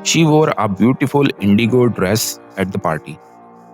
She wore a beautiful indigo dress at the party.